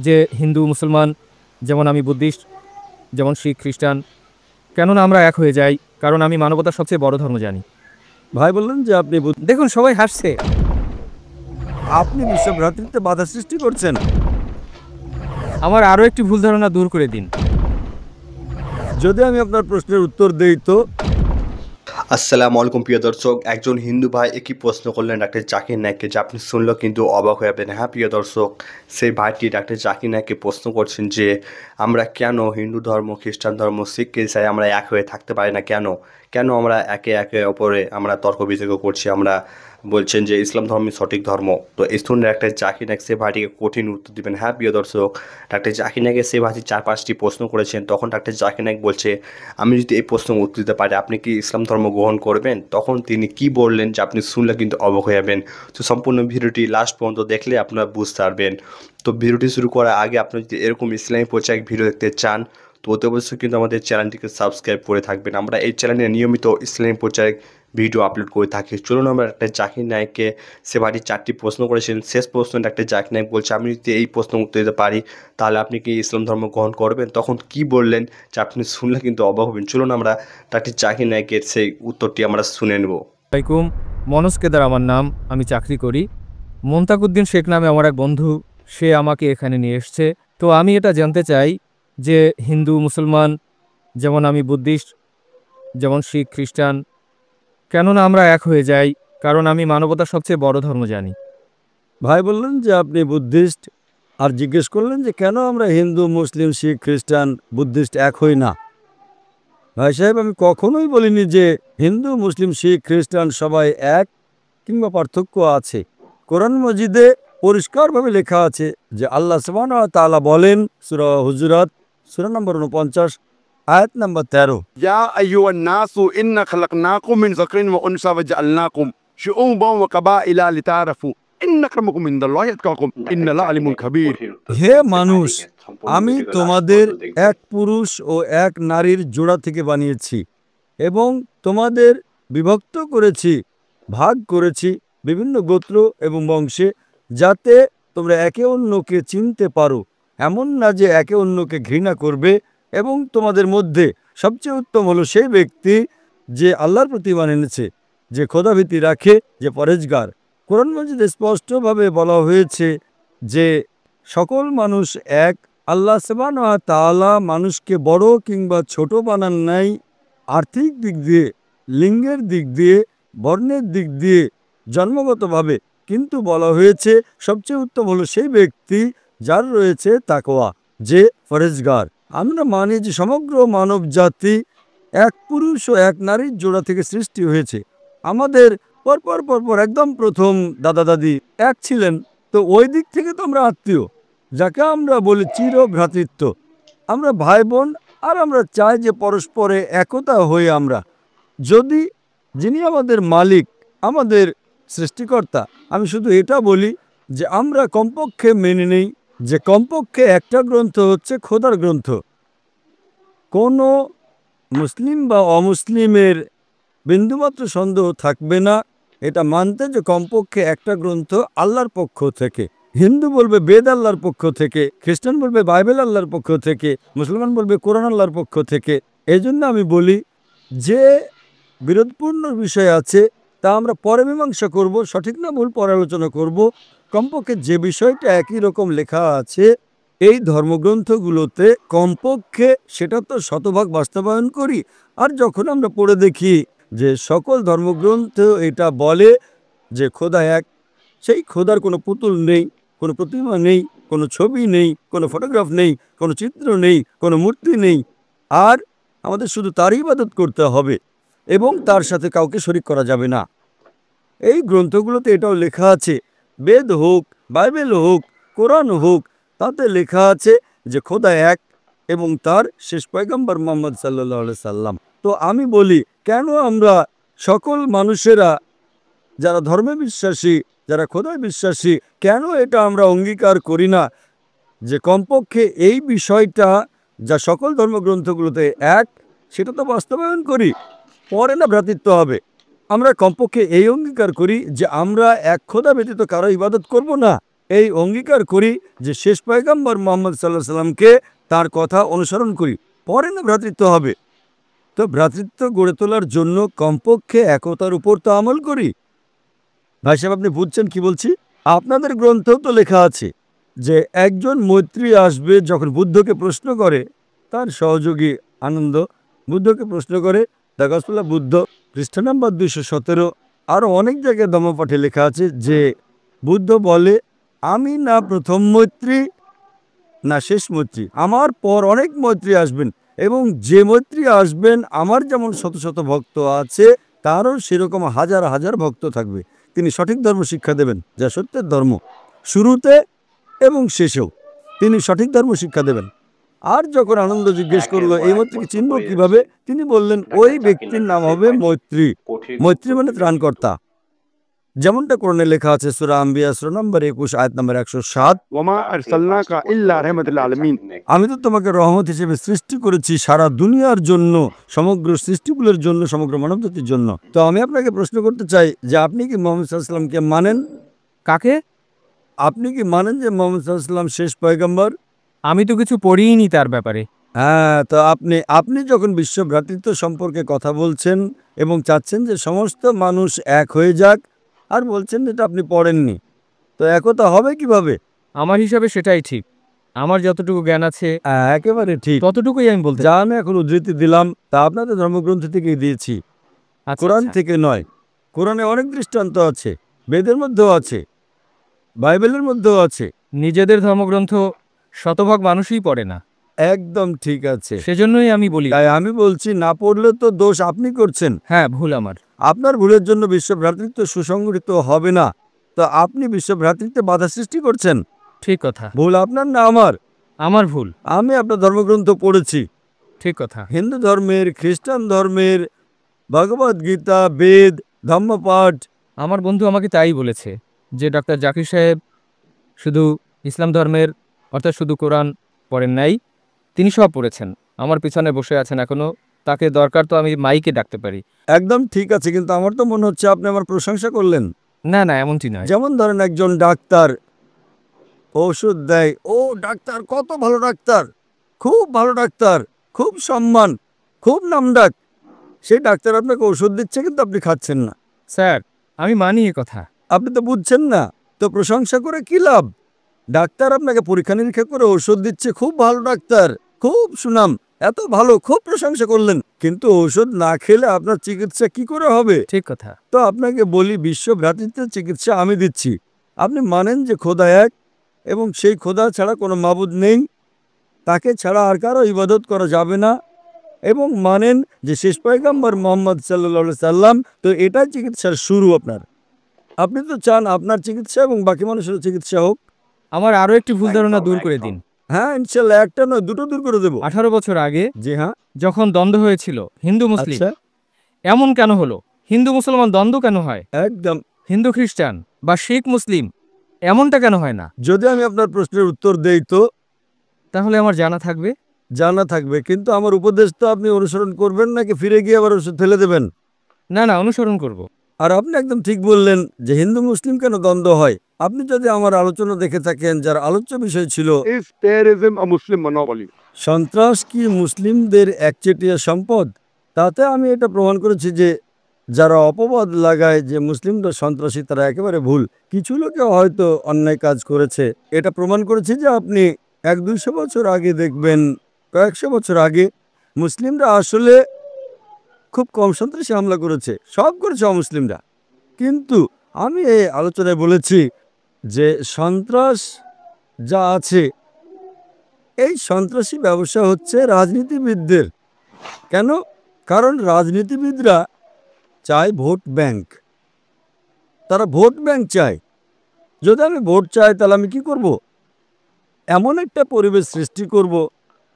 যে হিন্দু মুসলমান, যেমন আমি বুদ্ধিস্ট, যেমন শিখ খ্রিস্টান, কেননা আমরা এক হয়ে যাই, কারণ আমি মানবতার সবচেয়ে বড় ধর্ম জানি। ভাই বললেন যে আপনি দেখুন সবাই হাসছে। আপনি বিশ্ব ভ্রাতৃত্বে বাধা সৃষ্টি করছেন। আমার আরও একটি ভুল ধারণা দূর করে দিন। যদি আমি আপনার প্রশ্নের উত্তর দেই তো আসসালামু আলাইকুম প্রিয় দর্শক, একজন হিন্দু ভাই একই প্রশ্ন করলেন ডাক্তার জাকির নায়েককে, যা আপনি শুনলেও কিন্তু অবাক হয়ে যাবেন। হ্যাঁ প্রিয় দর্শক, সেই ভাইটি ডাক্তার জাকির নায়েককে প্রশ্ন করছেন যে আমরা কেন হিন্দু ধর্ম, খ্রিস্টান ধর্ম, শিখ ইসাই আমরা এক হয়ে থাকতে পারি না, কেন কেন আমরা একে একে অপরে আমরা তর্ক বিতর্ক করছি, আমরা বলছেন যে ইসলাম ধর্মই সঠিক ধর্ম। তো এই শুনে ডাক্তার জাকির নায়েক সে ভাইটিকে কঠিন উত্তর দিবেন। হ্যাঁ প্রিয় দর্শক, ডাক্তার জাকির নায়েকের সে ভাইটি 4-5টি প্রশ্ন করেছেন। তখন ডাক্তার জাকির নায়েক বলছে আমি যদি এই প্রশ্ন উত্তর দিতে পারি আপনি কি ইসলাম ধর্ম গ্রহণ করবেন? তখন তিনি কি বললেন যে আপনি শুনলে কিন্তু অবাক হয়ে যাবেন। তো সম্পূর্ণ ভিডিওটি লাস্ট পর্যন্ত দেখলে আপনারা বুঝতে পারবেন। তো ভিডিওটি শুরু করার আগে আপনি যদি এরকম ইসলামী প্রচারিক ভিডিও দেখতে চান তো অতি অবশ্যই কিন্তু আমাদের চ্যানেলটিকে সাবস্ক্রাইব করে থাকবেন। আমরা এই চ্যানেলে নিয়মিত ইসলামী প্রচারিক ভিডিও আপলোড করে থাকি। চলুন আমরা ডাক্তার জাকির নায়েককে সে ভাইটি 4টি প্রশ্ন করেছেন। শেষ প্রশ্ন ডাক্তার জাকির নায়েক বলছে আমি যদি এই প্রশ্ন উত্তর দিতে পারি তাহলে আপনি কি ইসলাম ধর্ম গ্রহণ করবেন? তখন কি বললেন যে আপনি শুনলে কিন্তু অবাক হবেন। চলুন আমরা ডাক্তার জাকির নায়েকের সেই উত্তরটি আমরা শুনে নেব। আসসালামাইকুম, মনোজ কেদার আমার নাম, আমি চাকরি করি। মোন্তাকুদ্দিন শেখ নামে আমার এক বন্ধু, সে আমাকে এখানে নিয়ে এসছে। তো আমি এটা জানতে চাই যে হিন্দু মুসলমান, যেমন আমি বুদ্ধিস্ট, যেমন শিখ খ্রিস্টান, কেননা আমরা এক হয়ে যাই, কারণ আমি মানবতার সবচেয়ে বড় ধর্ম জানি। ভাই বললেন যে আপনি বুদ্ধিস্ট, আর জিজ্ঞেস করলেন যে কেন আমরা হিন্দু, মুসলিম, শিখ, খ্রিস্টান, বুদ্ধিস্ট এক হই না। ভাই সাহেব, আমি কখনোই বলিনি যে হিন্দু, মুসলিম, শিখ, খ্রিস্টান সবাই এক কিংবা পার্থক্য আছে। কোরআন মজিদে পরিষ্কারভাবে লেখা আছে যে আল্লাহ সুবহানাহু ওয়া তাআলা বলেন সূরা হুজুরাত সূরা নম্বর 49 আয়াত নম্বর 13, يا أيها الناس إنا خلقناكم من ذكر وأنثى وجعلناكم شعوبا وقبائل لتعارفوا إن أكرمكم عند الله أتقاكم إن الله عليم خبير। হে মানুষ, আমি তোমাদের এক পুরুষ ও এক নারীর জোড়া থেকে বানিয়েছি এবং তোমাদের বিভক্ত করেছি, ভাগ করেছি বিভিন্ন গোত্র এবং বংশে, যাতে তোমরা একে অন্যকে চিনতে পারো। এমন না যে একে অন্যকে ঘৃণা করবে। এবং তোমাদের মধ্যে সবচেয়ে উত্তম হলো সেই ব্যক্তি যে আল্লাহর প্রতি ঈমান এনেছে, যে খোদাভীতি রাখে, যে পরেজগার। কোরআন মাজিদে স্পষ্টভাবে বলা হয়েছে যে সকল মানুষ এক। আল্লাহ সুবহানাহু ওয়া তাআলা মানুষকে বড় কিংবা ছোট বানান নাই আর্থিক দিক দিয়ে, লিঙ্গের দিক দিয়ে, বর্ণের দিক দিয়ে, জন্মগতভাবে। কিন্তু বলা হয়েছে সবচেয়ে উত্তম হলো সেই ব্যক্তি যার রয়েছে তাকওয়া, যে পরেজগার। আমরা মানি যে সমগ্র মানব জাতি এক পুরুষ ও এক নারীর জোড়া থেকে সৃষ্টি হয়েছে। আমাদের পরপর পরপর একদম প্রথম দাদা দাদি এক ছিলেন। তো ওই দিক থেকে তো আমরা আত্মীয়, যাকে আমরা বলি চির ভ্রাতৃত্ব। আমরা ভাই বোন, আর আমরা চাই যে পরস্পরে একতা হয়ে আমরা, যদি যিনি আমাদের মালিক, আমাদের সৃষ্টিকর্তা, আমি শুধু এটা বলি যে আমরা কমপক্ষে মেনে নেই যে কমপক্ষে একটা গ্রন্থ হচ্ছে খোদার গ্রন্থ। কোনো মুসলিম বা অমুসলিমের বিন্দুমাত্র সন্দেহ থাকবে না এটা মানতে যে কমপক্ষে একটা গ্রন্থ আল্লাহর পক্ষ থেকে। হিন্দু বলবে বেদ আল্লাহর পক্ষ থেকে, খ্রিস্টান বলবে বাইবেল আল্লাহর পক্ষ থেকে, মুসলমান বলবে কোরআন আল্লাহর পক্ষ থেকে। এই জন্য আমি বলি যে বিরোধপূর্ণ বিষয় আছে তা আমরা পরে মীমাংসা করব, সঠিক না ভুল পরে আলোচনা করব। কমপক্ষে যে বিষয়টা একই রকম লেখা আছে এই ধর্মগ্রন্থগুলোতে, কমপক্ষে সেটা তো শতভাগ বাস্তবায়ন করি। আর যখন আমরা পড়ে দেখি যে সকল ধর্মগ্রন্থ এটা বলে যে খোদা এক, সেই খোদার কোনো পুতুল নেই, কোনো প্রতিমা নেই, কোনো ছবি নেই, কোনো ফটোগ্রাফ নেই, কোনো চিত্র নেই, কোনো মূর্তি নেই, আর আমাদের শুধু তারই ইবাদত করতে হবে এবং তার সাথে কাউকে শরীক করা যাবে না। এই গ্রন্থগুলোতে এটাও লেখা আছে, বেদ হোক, বাইবেল হোক, কোরআন হোক, তাতে লেখা আছে যে খোদা এক এবং তার শেষ পয়গম্বর মুহাম্মদ সাল্লাল্লাহু আলাইহি সাল্লাম। তো আমি বলি, কেন আমরা সকল মানুষেরা যারা ধর্মে বিশ্বাসী, যারা খোদায় বিশ্বাসী, কেন এটা আমরা অঙ্গীকার করি না যে কমপক্ষে এই বিষয়টা যা সকল ধর্মগ্রন্থগুলোতে এক, সেটা তো বাস্তবায়ন করি, পরে না ভ্রাতৃত্ব হবে। আমরা কমপক্ষে এই অঙ্গীকার করি যে আমরা এক খোদা ব্যতীত কারো ইবাদত করব না। এই অঙ্গীকার করি যে শেষ পয়গম্বর মুহাম্মদ সাল্লাল্লাহু আলাইহি সাল্লামকে তার কথা অনুসরণ করি, পরে না ভ্রাতৃত্ব হবে। তো ভ্রাতৃত্ব গড়ে তোলার জন্য কমপক্ষে একতার উপর তো আমল করি। ভাই সাহেব, আপনি বুঝছেন কি বলছি? আপনাদের গ্রন্থেও তো লেখা আছে যে একজন মৈত্রী আসবে, যখন বুদ্ধকে প্রশ্ন করে তার সহযোগী আনন্দ বুদ্ধকে প্রশ্ন করে, দ্য গসপেল অফ বুদ্ধ পৃষ্ঠা নাম্বার 217, আরও অনেক জায়গায় ধম্মপাঠে লেখা আছে যে বুদ্ধ বলে, আমি না প্রথম মৈত্রী না শেষ মৈত্রী, আমার পর অনেক মৈত্রী আসবেন, এবং যে মৈত্রী আসবেন আমার যেমন শত শত ভক্ত আছে তারও সেরকম হাজার হাজার ভক্ত থাকবে। তিনি সঠিক ধর্ম শিক্ষা দেবেন, যা সত্যের ধর্ম, শুরুতে এবং শেষেও তিনি সঠিক ধর্ম শিক্ষা দেবেন। আর যখন আনন্দ জিজ্ঞেস করলো এই মৈত্রীকে চিনব কিভাবে, তিনি বললেন ওই ব্যক্তির নাম হবে মৈত্রী। মৈত্রী মানে ত্রাণকর্তা, যেমনটা কোরআনে লেখা আছে সূরা আম্বিয়া সূরা নম্বর 21 আয়াত নম্বর 107, ওয়ামা আরসালনাকা ইল্লা রাহমাতাল আলামিন। আমি তো তোমাকে রহমত হিসেবে সৃষ্টি করেছি সারা দুনিয়ার জন্য, সমগ্র সৃষ্টিকুলের জন্য, সমগ্র মানবজাতির জন্য। তো আমি আপনাকে প্রশ্ন করতে চাই যে আপনি কি মুহাম্মদ সাল্লাল্লাহু আলাইহি সাল্লামকে মানেন? কাকে? আপনি কি মানেন যে মুহাম্মদ সাল্লাল্লাহু আলাইহি সাল্লাম শেষ পয়গম্বর? আমি তো কিছু পড়িনি তার ব্যাপারে। হ্যাঁ, তো আপনি যখন বিশ্ব ভ্রাতৃত্ব সম্পর্কে কথা বলছেন এবং চাচ্ছেন যে সমস্ত মানুষ এক হয়ে যাক, আর বলছেন যেটা আপনি পড়েননি, তো একতা হবে কিভাবে? আমার হিসাবে সেটাই ঠিক। আমার যতটুকু জ্ঞান আছে একেবারে ঠিক। ততটুকুই আমি বলতে যা আমি এখন উদ্ধৃতি দিলাম তা আপনাদের ধর্মগ্রন্থ থেকেই দিয়েছি, আচ্ছা, কোরআন আচ্ছা। থেকে নয়। কোরআনে অনেক দৃষ্টান্ত আছে, বেদের মধ্যেও আছে, বাইবেলের মধ্যেও আছে। নিজেদের ধর্মগ্রন্থ শতভাগ মানুষই পড়ে না, একদম ঠিক আছে। সেজন্যই আমি বলি। তাই আমি বলছি, না পড়লে তো দোষ আপনি করছেন। হ্যাঁ, ভুল আমার। আপনার ভুলের জন্য বিশ্ব ভ্রাতৃত্ব সুসংগঠিত হবে না, তো আপনি বিশ্ব ভ্রাতৃত্বে বাধা সৃষ্টি করছেন। ঠিক কথা। ভুল আপনার না আমার? আমার ভুল। আমি আপনার ধর্মগ্রন্থ পড়েছি, ঠিক কথা। হিন্দু ধর্মের, খ্রিস্টান ধর্মের, ভগবদ গীতা, বেদ, ধম্মপাঠ। আমার বন্ধু আমাকে তাই বলেছে যে ডক্টর জাকির সাহেব শুধু ইসলাম ধর্মের অর্থাৎ শুধু কোরআন পড়েন নাই, তিনি সব পড়েছেন। আমার পিছনে বসে আছেন এখনো, তাকে দরকার তো আমি মাইকে ডাকতে পারি। একদম ঠিক আছে, কিন্তু আমার তো মনে হচ্ছে আপনি আমার প্রশংসা করলেন। না না, এমনটি নয়। যেমন ধরেন একজন ডাক্তার ওষুধ দেয়, ও ডাক্তার কত ভালো ডাক্তার, খুব ভালো ডাক্তার, খুব সম্মান, খুব নামডাক। সেই ডাক্তার আপনাকে ওষুধ দিচ্ছে কিন্তু আপনি খাচ্ছেন না। স্যার, আমি মানি এ কথা। আপনি তো বুঝছেন না, তো প্রশংসা করে কি লাভ? ডাক্তার আপনাকে পরীক্ষা নিরীক্ষা করে ওষুধ দিচ্ছে, খুব ভালো ডাক্তার, খুব সুনাম, এত ভালো, খুব প্রশংসা করলেন, কিন্তু ওষুধ না খেলে আপনার চিকিৎসা কি করে হবে? ঠিক কথা। তো আপনাকে বলি, বিশ্ব ভ্রাতৃত্বের চিকিৎসা আমি দিচ্ছি। আপনি মানেন যে খোদা এক এবং সেই খোদা ছাড়া কোনো মাবুদ নেই, তাকে ছাড়া আর কারো ইবাদত করা যাবে না, এবং মানেন যে শেষ পয়গম্বর মুহাম্মদ সাল্লাল্লাহু আলাইহি সাল্লাম। তো এটাই চিকিৎসার শুরু আপনার। আপনি তো চান আপনার চিকিৎসা এবং বাকি মানুষের চিকিৎসা হোক। আমার আরও একটি ভুল ধারণা দূর করে দিন। হ্যাঁ, ইনশাল্লাহ, একটা নয় দুটো দূর করে দেবো। 18 বছর আগে জি হ্যাঁ। যখন দ্বন্দ্ব হয়েছিল হিন্দু মুসলিম, আচ্ছা, এমন কেন হলো? হিন্দু মুসলমান দ্বন্দ্ব কেন হয়? একদম। হিন্দু খ্রিস্টান বা শিখ মুসলিম এমনটা কেন হয় না? যদি আমি আপনার প্রশ্নের উত্তর দেই তো তাহলে আমার জানা থাকবে। জানা থাকবে, কিন্তু আমার উপদেশ তো আপনি অনুসরণ করবেন নাকি ফিরে গিয়ে আবার ওষুধ ফেলে দেবেন? না না, অনুসরণ করব। আর আপনি একদম ঠিক বললেন যে হিন্দু মুসলিম কেন দ্বন্দ্ব হয়। আপনি যদি আমার আলোচনা দেখে থাকেন, যার আলোচ্য বিষয় ছিল Is terrorism a Muslim monopoly? সন্ত্রাস কি মুসলিমদের একচেটিয়া সম্পদ, তাতে আমি এটা প্রমাণ করেছি যে যারা অপবাদ লাগায় যে মুসলিমরা সন্ত্রাসী, তারা একেবারে ভুল। কিছু লোকে হয়তো অন্যায় কাজ করেছে, এটা প্রমাণ করেছি যে আপনি 100-200 বছর আগে দেখবেন, কয়েকশো বছর আগে মুসলিমরা আসলে খুব কম সন্ত্রাসী হামলা করেছে, সব করেছে অমুসলিমরা। কিন্তু আমি এই আলোচনায় বলেছি যে সন্ত্রাস যা আছে, এই সন্ত্রাসী ব্যবসা হচ্ছে রাজনীতিবিদদের। কেন? কারণ রাজনীতিবিদরা চায় ভোট ব্যাংক, তারা ভোট ব্যাংক চায়। যদি আমি ভোট চাই তাহলে আমি কি করব? এমন একটা পরিবেশ সৃষ্টি করব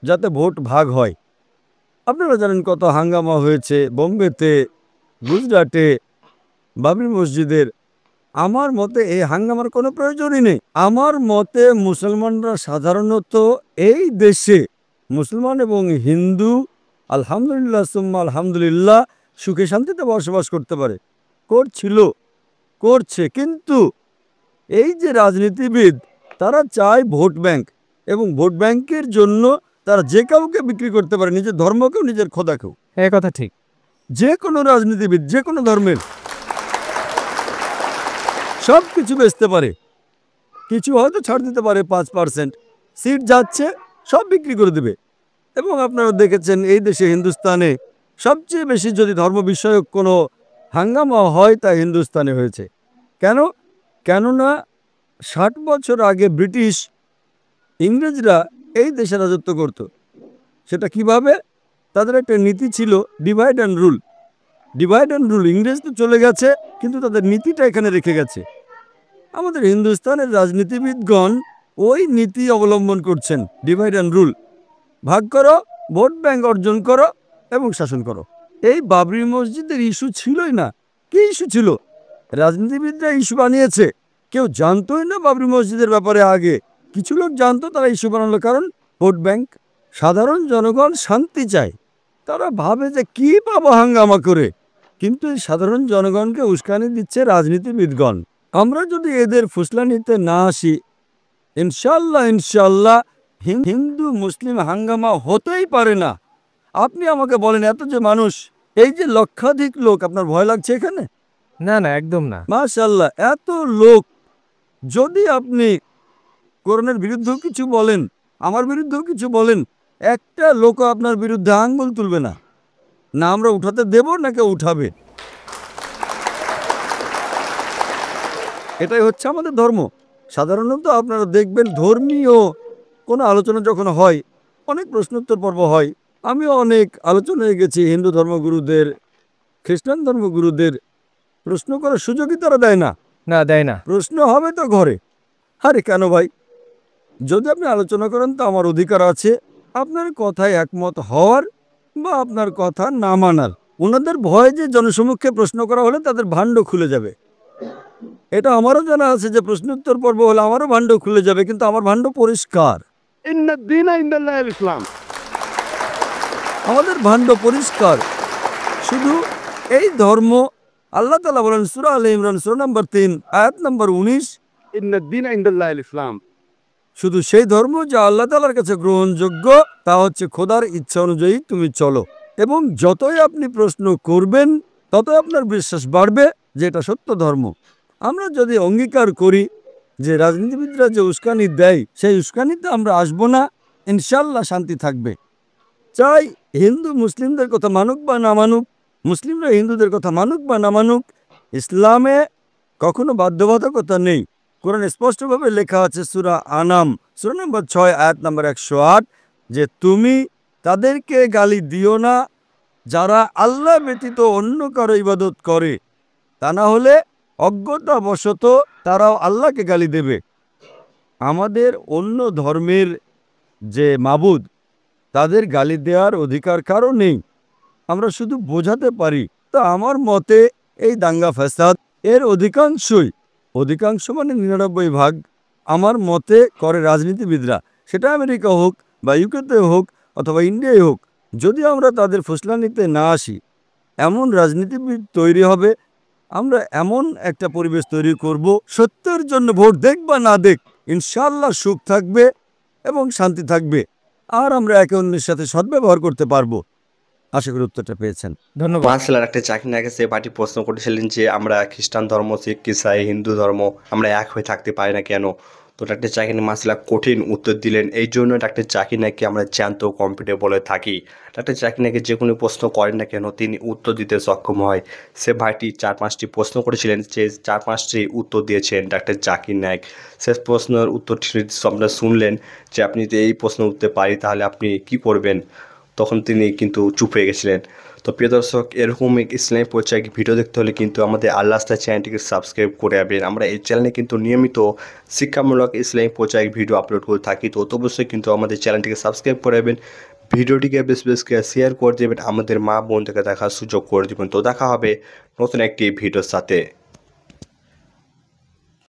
যাতে ভোট ভাগ হয়। আপনারা জানেন কত হাঙ্গামা হয়েছে বোম্বেতে, গুজরাটে, বাবরি মসজিদের। আমার মতে এই হাঙ্গামার কোনো প্রয়োজনই নেই। আমার মতে মুসলমানরা সাধারণত এই দেশে, মুসলমান এবং হিন্দু আলহামদুলিল্লাহ সুম্মা আলহামদুলিল্লাহ সুখে শান্তিতে বসবাস করতে পারে, করছিল, করছে। কিন্তু এই যে রাজনীতিবিদ, তারা চায় ভোট ব্যাংক, এবং ভোট ব্যাংকের জন্য তারা যে কাউকে বিক্রি করতে পারে, নিজের ধর্মকেও নিজের খোদাকেও। এ কথা ঠিক। যে কোনো রাজনীতিবিদ যে কোনো ধর্মের সব কিছু বেচতে পারে, কিছু হয়তো ছাড় দিতে পারে, 5% সিট যাচ্ছে সব বিক্রি করে দেবে। এবং আপনারা দেখেছেন এই দেশে হিন্দুস্তানে সবচেয়ে বেশি যদি ধর্ম বিষয়ক কোনো হাঙ্গামা হয় তা হিন্দুস্তানে হয়েছে। কেন? কেননা 60 বছর আগে ব্রিটিশ ইংরেজরা এই দেশে রাজত্ব করত। সেটা কিভাবে? তাদের একটা নীতি ছিল divide and rule. Divide and rule, ইংরেজ তো চলে গেছে কিন্তু তাদের নীতিটা এখানে রেখে গেছে। আমাদের হিন্দুস্তানের রাজনীতিবিদগণ ওই নীতি অবলম্বন করছেন, ডিভাইড অ্যান্ড রুল, ভাগ করো, ভোট ব্যাংক অর্জন করো এবং শাসন করো। এই বাবরি মসজিদের ইস্যু ছিলই না। কি ইস্যু ছিল? রাজনীতিবিদরা ইস্যু বানিয়েছে। কেউ জানতোই না বাবরি মসজিদের ব্যাপারে আগে, কিছু লোক জানতো, তারা ইস্যু বানালো কারণ ভোট ব্যাংক। সাধারণ জনগণ শান্তি চায়, তারা ভাবে যে কি পাবো হাঙ্গামা করে, কিন্তু এই সাধারণ জনগণকে উস্কানি দিচ্ছে রাজনীতিবিদগণ। আমরা যদি এদের ফুসলানিতে না আসি, ইনশাল্লাহ ইনশাল্লাহ হিন্দু মুসলিম হাঙ্গামা হতেই পারে না। আপনি আমাকে বলেন, এত যে মানুষ, এই যে লক্ষাধিক লোক, আপনার ভয় লাগছে এখানে? না না, একদম না। মাশাআল্লাহ, এত লোক, যদি আপনি কোরআনের বিরুদ্ধেও কিছু বলেন, আমার বিরুদ্ধেও কিছু বলেন, একটা লোক আপনার বিরুদ্ধে আঙ্গুল তুলবে না। না আমরা উঠাতে দেব না কেউ উঠাবে। এটাই হচ্ছে আমাদের ধর্ম। সাধারণত আপনারা দেখবেন ধর্মীয় কোনো আলোচনা যখন হয়, অনেক প্রশ্নোত্তর পর্ব হয়। আমিও অনেক আলোচনায় গেছি, হিন্দু ধর্মগুরুদের, খ্রিস্টান ধর্মগুরুদের প্রশ্ন করার সুযোগই তারা দেয় না। না, দেয় না। প্রশ্ন হবে তো ঘরে। আরে কেন ভাই? যদি আপনি আলোচনা করেন তো আমার অধিকার আছে আপনার কথায় একমত হওয়ার বা আপনার কথা না মানার। ওনাদের ভয় যে জনসমক্ষে প্রশ্ন করা হলে তাদের ভাণ্ড খুলে যাবে। এটা আমারও জানা আছে যে প্রশ্নোত্তর পর্ব হলে আমারও ভাণ্ড খুলে যাবে, কিন্তু আমার ভাণ্ড পরিষ্কার। ইন্না দ্বীনা ইনদাল্লাহিল ইসলাম। আমাদের ভাণ্ড পরিষ্কার। শুধু এই ধর্ম, আল্লাহ তাআলা বলেন সূরা আলে ইমরান সূরা নম্বর 3 আয়াত নম্বর 19, ইন্না দ্বীনা ইনদাল্লাহিল ইসলাম। শুধু সেই ধর্ম যা আল্লাহ তাআলার কাছে গ্রহণযোগ্য, তা হচ্ছে খোদার ইচ্ছা অনুযায়ী তুমি চলো। এবং যতই আপনি প্রশ্ন করবেন ততই আপনার বিশ্বাস বাড়বে যে এটা সত্য ধর্ম। আমরা যদি অঙ্গীকার করি যে রাজনীতিবিদরা যে উস্কানি দেয় সেই উস্কানিতে আমরা আসবো না, ইনশাল্লাহ শান্তি থাকবে। চাই হিন্দু মুসলিমদের কথা মানুক বা না মানুক, মুসলিমরা হিন্দুদের কথা মানুক বা না মানুক, ইসলামে কখনো বাধ্যবাধকতা নেই। কোরআন স্পষ্টভাবে লেখা আছে সূরা আনাম সূরা নম্বর 6 আয়াত নম্বর 108, যে তুমি তাদেরকে গালি দিও না যারা আল্লাহ ব্যতীত অন্য কারো ইবাদত করে, তা না হলে অজ্ঞতাবশত তারাও আল্লাহকে গালি দেবে। আমাদের অন্য ধর্মের যে মাবুদ, তাদের গালি দেওয়ার অধিকার কারও নেই, আমরা শুধু বোঝাতে পারি। তা আমার মতে এই দাঙ্গা ফ্যাসাদ এর অধিকাংশ মানে 99% আমার মতে করে রাজনীতিবিদরা, সেটা আমেরিকা হোক বা ইউকেতে হোক অথবা ইন্ডিয়ায় হোক। যদি আমরা তাদের ফুসলানিতে না আসি, এমন রাজনীতিবিদ তৈরি হবে, আমরা এমন একটা পরিবেশ তৈরি করব, সত্যের জন্য ভোট দেখ বা না দেখ ইনশাল্লাহ সুখ থাকবে এবং শান্তি থাকবে, আর আমরা একে অন্যের সাথে সদ্ব্যবহার করতে পারবো। আশা করি উত্তরটা পেয়েছেন। ধন্যবাদ। মার্শাল্লাহ একটা চাকরি না গেছে বাটি প্রশ্ন করেছিলেন যে আমরা খ্রিস্টান ধর্ম, শিখ, ইসাই, হিন্দু ধর্ম আমরা এক হয়ে থাকতে পারি না কেন? তো ডাক্তার জাকির মার্শাল্লাহ কঠিন উত্তর দিলেন। এই জন্য ডাক্তার জাকির নাইককে আমরা জ্যান্ত কম্পিউটার বলে থাকি। ডাক্তার জাকির নাইকে যে কোনো প্রশ্ন করেন না কেন তিনি উত্তর দিতে সক্ষম হয়। সে ভাইটি 4-5টি প্রশ্ন করেছিলেন, যে 4-5টি উত্তর দিয়েছেন ডাক্তার জাকির নাইক। শেষ প্রশ্নের উত্তরটি আপনারা শুনলেন যে আপনি যদি এই প্রশ্ন উঠতে পারি তাহলে আপনি কি করবেন, তখন তিনি কিন্তু চুপ হয়ে গেছিলেন। তো প্রিয় দর্শক, এরকম ইসলামী পরিচয় ভিডিও দেখতে হলে কিন্তু আমাদের আল্লাহ আস্থা চ্যানেলটিকে সাবস্ক্রাইব করে রাখবেন। আমরা এই চ্যানেলে কিন্তু নিয়মিত শিক্ষামূলক ইসলামী পরিচয় ভিডিও আপলোড করে থাকি। তো অবশ্যই কিন্তু আমাদের চ্যানেলটিকে সাবস্ক্রাইব করে রাখবেন, ভিডিওটিকে বেশ শেয়ার করে দেবেন, আমাদের মা বোনদেরকে দেখার সুযোগ করে দেবেন। তো দেখা হবে নতুন একটি ভিডিওর সাথে।